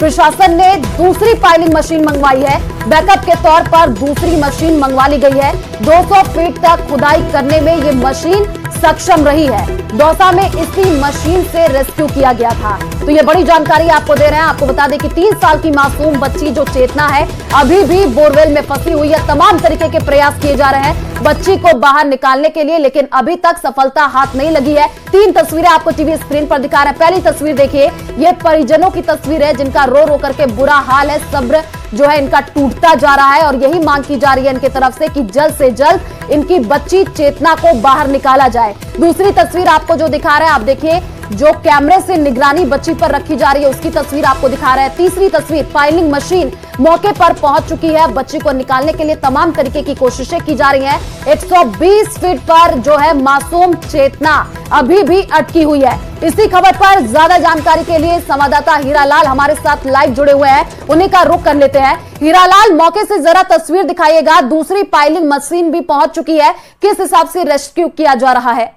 प्रशासन ने दूसरी पाइलिंग मशीन मंगवाई है। बैकअप के तौर पर दूसरी मशीन मंगवा ली गई है। 200 फीट तक खुदाई करने में ये मशीन सक्षम रही है। दौसा में इसी मशीन से रेस्क्यू किया गया था। तो ये बड़ी जानकारी आपको दे रहे हैं। आपको बता दें कि 3 साल की मासूम बच्ची जो चेतना है अभी भी बोरवेल में फंसी हुई है। तमाम तरीके के प्रयास किए जा रहे हैं बच्ची को बाहर निकालने के लिए, लेकिन अभी तक सफलता हाथ नहीं लगी है। 3 तस्वीरें आपको टीवी स्क्रीन पर दिखा रहे हैं। पहली तस्वीर देखिए, ये परिजनों की तस्वीर है जिनका रो रो करके बुरा हाल है। सब्र जो है इनका टूटता जा रहा है और यही मांग की जा रही है इनके तरफ से कि जल्द से जल्द इनकी बच्ची चेतना को बाहर निकाला जाए। दूसरी तस्वीर आपको जो दिखा रहा है, आप देखिए, जो कैमरे से निगरानी बच्ची पर रखी जा रही है उसकी तस्वीर आपको दिखा रहा है। तीसरी तस्वीर, पाइलिंग मशीन मौके पर पहुंच चुकी है। बच्ची को निकालने के लिए तमाम तरीके की कोशिशें की जा रही हैं। 120 फीट पर जो है मासूम चेतना अभी भी अटकी हुई है। इसी खबर पर ज्यादा जानकारी के लिए संवाददाता हीरालाल हमारे साथ लाइव जुड़े हुए हैं, उन्हीं का रुख कर लेते हैं। हीरालाल, मौके से जरा तस्वीर दिखाइएगा। दूसरी पाइलिंग मशीन भी पहुंच चुकी है, किस हिसाब से रेस्क्यू किया जा रहा है?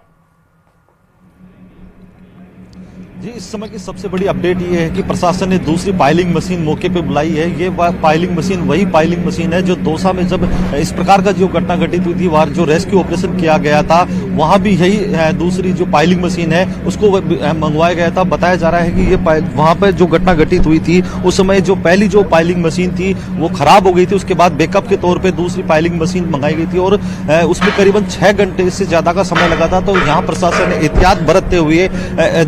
जी, इस समय की सबसे बड़ी अपडेट ये है कि प्रशासन ने दूसरी पाइलिंग मशीन मौके पे बुलाई है। ये पाइलिंग मशीन वही पाइलिंग मशीन है जो दौसा में जब इस प्रकार का जो घटना घटित हुई थी, वहां जो रेस्क्यू ऑपरेशन किया गया था, वहां भी यही दूसरी जो पाइलिंग मशीन है उसको मंगवाया गया था। बताया जा रहा है कि ये वहां पर जो घटना घटित हुई थी उस समय जो पहली जो पाइलिंग मशीन थी वो खराब हो गई थी। उसके बाद बैकअप के तौर पर दूसरी पाइलिंग मशीन मंगाई गई थी और उसमें करीबन 6 घंटे से ज्यादा का समय लगा था। तो यहाँ प्रशासन ने एहतियात बरतते हुए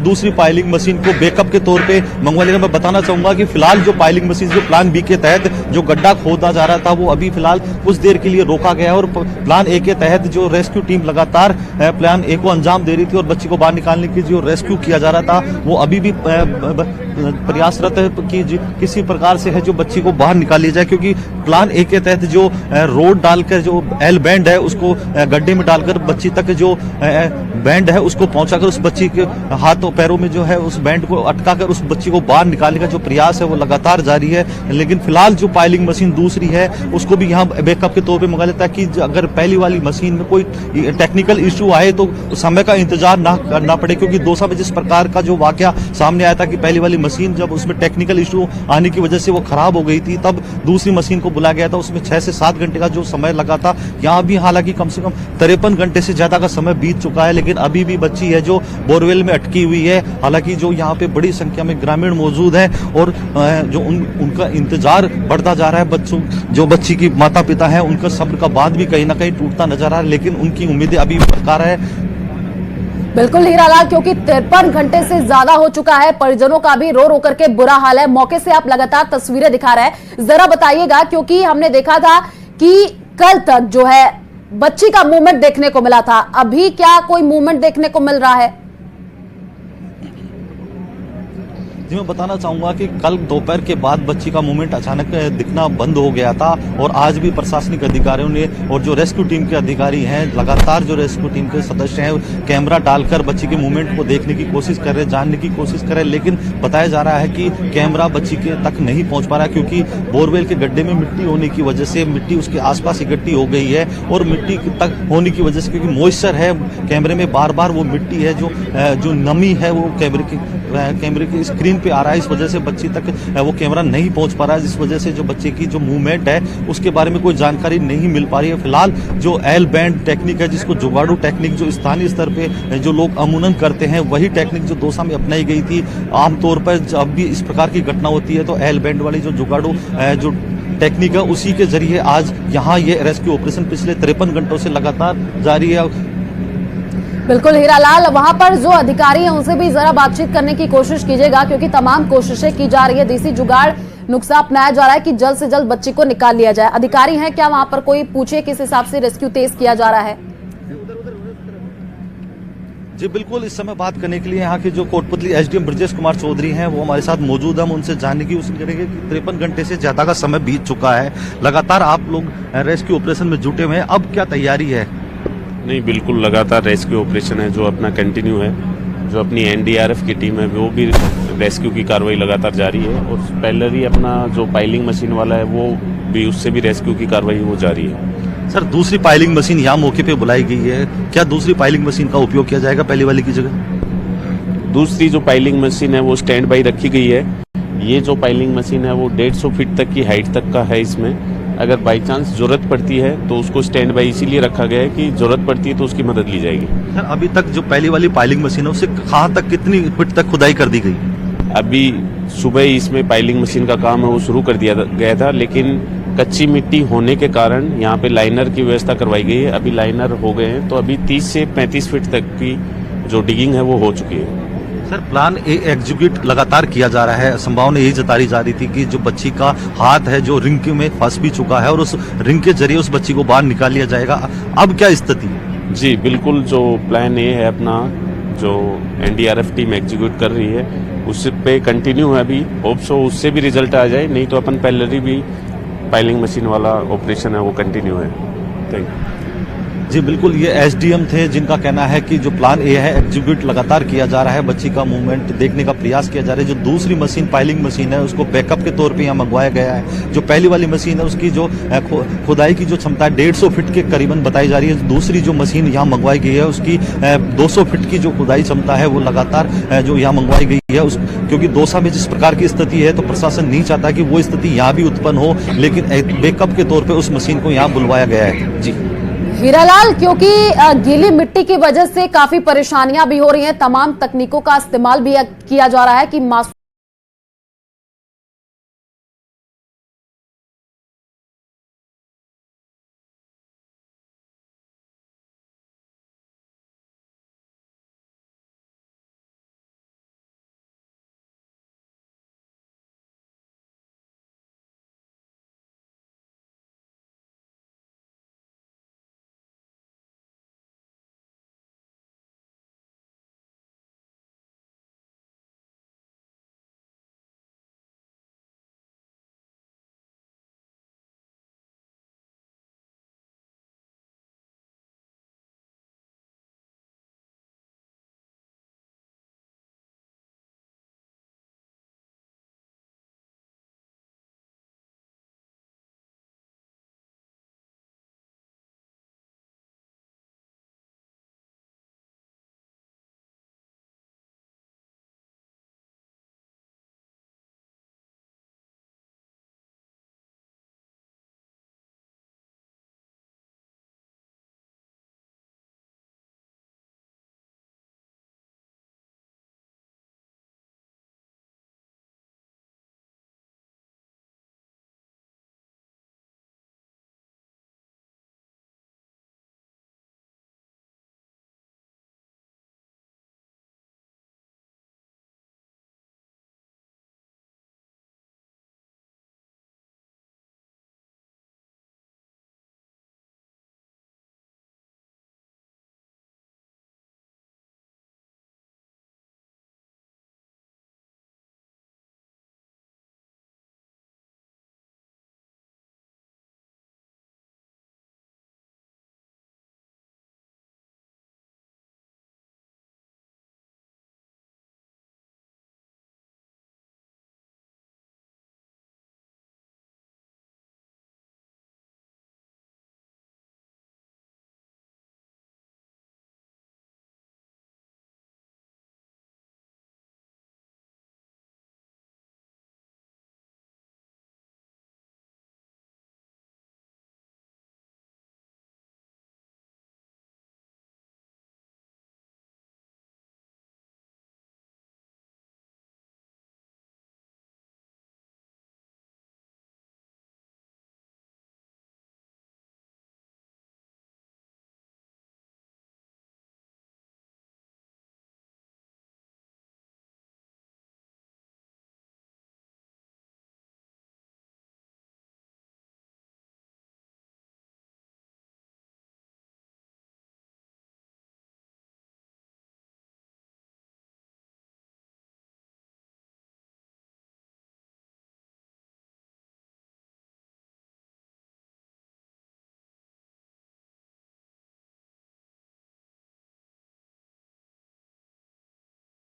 दूसरी पाइलिंग मशीन को बैकअप के तौर पे मंगवा लेना। मैं बताना चाहूंगा कि फिलहाल जो पाइलिंग मशीन जो प्लान बी के तहत जो गड्ढा खोदा जा रहा था वो अभी फिलहाल कुछ देर के लिए रोका गया है और प्लान ए के तहत जो रेस्क्यू टीम लगातार प्लान ए को अंजाम दे रही थी और बच्ची को बाहर निकालने की जो रेस्क्यू किया जा रहा था वो अभी भी प्रयासरत है कि किसी प्रकार से है जो बच्ची को बाहर निकाल लिया जाए, क्योंकि प्लान ए के तहत जो रोड डालकर जो एल बैंड है उसको गड्ढे में डालकर बच्ची तक जो बैंड है उसको पहुंचाकर उस बच्ची के हाथों पैरों में जो है उस बैंड को अटकाकर उस बच्ची को बाहर निकालने का जो प्रयास है वो लगातार जारी है। लेकिन फिलहाल जो पाइलिंग मशीन दूसरी है उसको भी यहाँ बैकअप के तौर पे मंगा लेता है कि अगर पहली वाली मशीन में कोई टेक्निकल इश्यू आए तो समय का इंतजार ना करना पड़े, क्योंकि दौसा में जिस प्रकार का जो वाकया सामने आया था कि पहली वाली मशीन जब उसमें टेक्निकल इश्यू आने की वजह से वो खराब हो गई थी, तब दूसरी मशीन को बुलाया गया था। उसमें 6 से 7 घंटे का जो समय लगा था। यहाँ भी हालांकि कम से कम 53 घंटे से ज्यादा का समय बीत चुका है, लेकिन अभी भी बच्ची है जो बोरवेल में अटकी हुई है। हालांकि जो यहाँ पे बड़ी संख्या में ग्रामीण मौजूद हैं और जो उनका इंतजार बढ़ता जा रहा है। बच्चों जो बच्ची की माता पिता हैं उनका सब्र का बांध भी कहीं ना कहीं टूटता नजर आ रहा है, लेकिन उनकी उम्मीदें अभी बरकरार है। बिल्कुल हीरालाल, क्योंकि 53 घंटे से ज्यादा हो चुका है। परिजनों का भी रो रो करके बुरा हाल है। मौके से आप लगातार तस्वीरें दिखा रहे हैं, जरा बताइएगा, क्योंकि हमने देखा था कि कल तक जो है बच्ची का मूवमेंट देखने को मिला था, अभी क्या कोई मूवमेंट देखने को मिल रहा है? जी, मैं बताना चाहूंगा कि कल दोपहर के बाद बच्ची का मूवमेंट अचानक दिखना बंद हो गया था और आज भी प्रशासनिक अधिकारियों ने और जो रेस्क्यू टीम के अधिकारी हैं लगातार जो रेस्क्यू टीम के सदस्य हैं कैमरा डालकर बच्ची के मूवमेंट को देखने की कोशिश कर रहे हैं, जानने की कोशिश कर रहे हैं। लेकिन बताया जा रहा है कि कैमरा बच्ची के तक नहीं पहुंच पा रहा है, क्योंकि बोरवेल के गड्ढे में मिट्टी होने की वजह से मिट्टी उसके आसपास इकट्ठी हो गई है और मिट्टी तक होने की वजह से, क्योंकि मॉइस्चर है कैमरे में, बार बार वो मिट्टी है जो नमी है वो कैमरे की स्क्रीन पे आ रहा है। इस वजह से बच्ची तक वो कैमरा नहीं पहुंच पा रहा है, जिस वजह से जो बच्चे की जो मूवमेंट है उसके बारे में कोई जानकारी नहीं मिल पा रही है। फिलहाल जो एल बैंड टेक्निक है, जिसको जुगाड़ू टेक्निक जो स्थानीय स्तर पे जो लोग अमूनन करते हैं, वही टेक्निक जो दौसा में अपनाई गई थी। आमतौर पर जब भी इस प्रकार की घटना होती है तो एल बैंड वाली जो जुगाड़ू जो टेक्निक है उसी के जरिए आज यहाँ ये रेस्क्यू ऑपरेशन पिछले 53 घंटों से लगातार जारी है। बिल्कुल हीरालाल, वहां पर जो अधिकारी हैं उनसे भी जरा बातचीत करने की कोशिश कीजिएगा, क्योंकि तमाम कोशिशें की जा रही है, देसी जुगाड़ नुस्खा अपनाया जा रहा है कि जल्द से जल्द बच्ची को निकाल लिया जाए। अधिकारी हैं क्या वहां पर, कोई पूछे किस हिसाब से रेस्क्यू तेज किया जा रहा है? जी बिल्कुल, इस समय बात करने के लिए यहाँ के जो कोटपुतली एसडीएम ब्रजेश कुमार चौधरी हैं वो हमारे साथ मौजूद हैं। हम उनसे जानने की कोशिश करेंगे कि 53 घंटे से ज्यादा का समय बीत चुका है, लगातार आप लोग रेस्क्यू ऑपरेशन में जुटे हुए हैं, अब क्या तैयारी है? नहीं, बिल्कुल लगातार रेस्क्यू ऑपरेशन है जो अपना कंटिन्यू है। जो अपनी एनडीआरएफ की टीम है वो भी रेस्क्यू की कार्रवाई लगातार जारी है और पहले ही अपना जो पाइलिंग मशीन वाला है वो भी, उससे भी रेस्क्यू की कार्रवाई वो जारी है। सर, दूसरी पाइलिंग मशीन यहाँ मौके पे बुलाई गई है, क्या दूसरी पाइलिंग मशीन का उपयोग किया जाएगा पहली वाली की जगह? दूसरी जो पाइलिंग मशीन है वो स्टैंड बाई रखी गई है ये जो पाइलिंग मशीन है वो 150 फीट तक की हाइट तक का है। इसमें अगर बाई चांस जरूरत पड़ती है तो उसको स्टैंड बाई इसीलिए रखा गया है कि जरूरत पड़ती है तो उसकी मदद ली जाएगी। सर अभी तक जो पहली वाली पाइलिंग मशीन है उससे कहाँ तक कितनी फीट तक खुदाई कर दी गई? अभी सुबह ही इसमें पाइलिंग मशीन का काम है वो शुरू कर दिया गया था, लेकिन कच्ची मिट्टी होने के कारण यहाँ पे लाइनर की व्यवस्था करवाई गई है। अभी लाइनर हो गए हैं तो अभी 30 से 35 फीट तक की जो डिगिंग है वो हो चुकी है। सर प्लान ए एग्जीक्यूट लगातार किया जा रहा है। संभावना यही जताई जा रही थी कि जो बच्ची का हाथ है जो रिंग में फंस भी चुका है और उस रिंग के जरिए उस बच्ची को बाहर निकाल लिया जाएगा। अब क्या स्थिति है? जी बिल्कुल, जो प्लान ए है अपना जो एनडीआरएफ टीम एग्जीक्यूट कर रही है उस पे कंटिन्यू है। अभी होप सो उससे भी रिजल्ट आ जाए, नहीं तो अपन पहले भी पाइलिंग मशीन वाला ऑपरेशन है वो कंटिन्यू है। Thank you. जी बिल्कुल, ये एसडीएम थे जिनका कहना है कि जो प्लान ए है एग्जीक्यूट लगातार किया जा रहा है। बच्ची का मूवमेंट देखने का प्रयास किया जा रहा है। जो दूसरी मशीन पाइलिंग मशीन है उसको बैकअप के तौर पे यहाँ मंगवाया गया है। जो पहली वाली मशीन है उसकी जो खुदाई की जो क्षमता 150 फीट के करीबन बताई जा रही है। दूसरी जो मशीन यहाँ मंगवाई गई है उसकी 200 फीट की जो खुदाई क्षमता है वो लगातार जो यहाँ मंगवाई गई है। क्योंकि दौसा में जिस प्रकार की स्थिति है तो प्रशासन नहीं चाहता कि वो स्थिति यहाँ भी उत्पन्न हो, लेकिन बैकअप के तौर पर उस मशीन को यहाँ बुलवाया गया है। जी हीरालाल, क्योंकि गीली मिट्टी की वजह से काफी परेशानियां भी हो रही हैं, तमाम तकनीकों का इस्तेमाल भी किया जा रहा है कि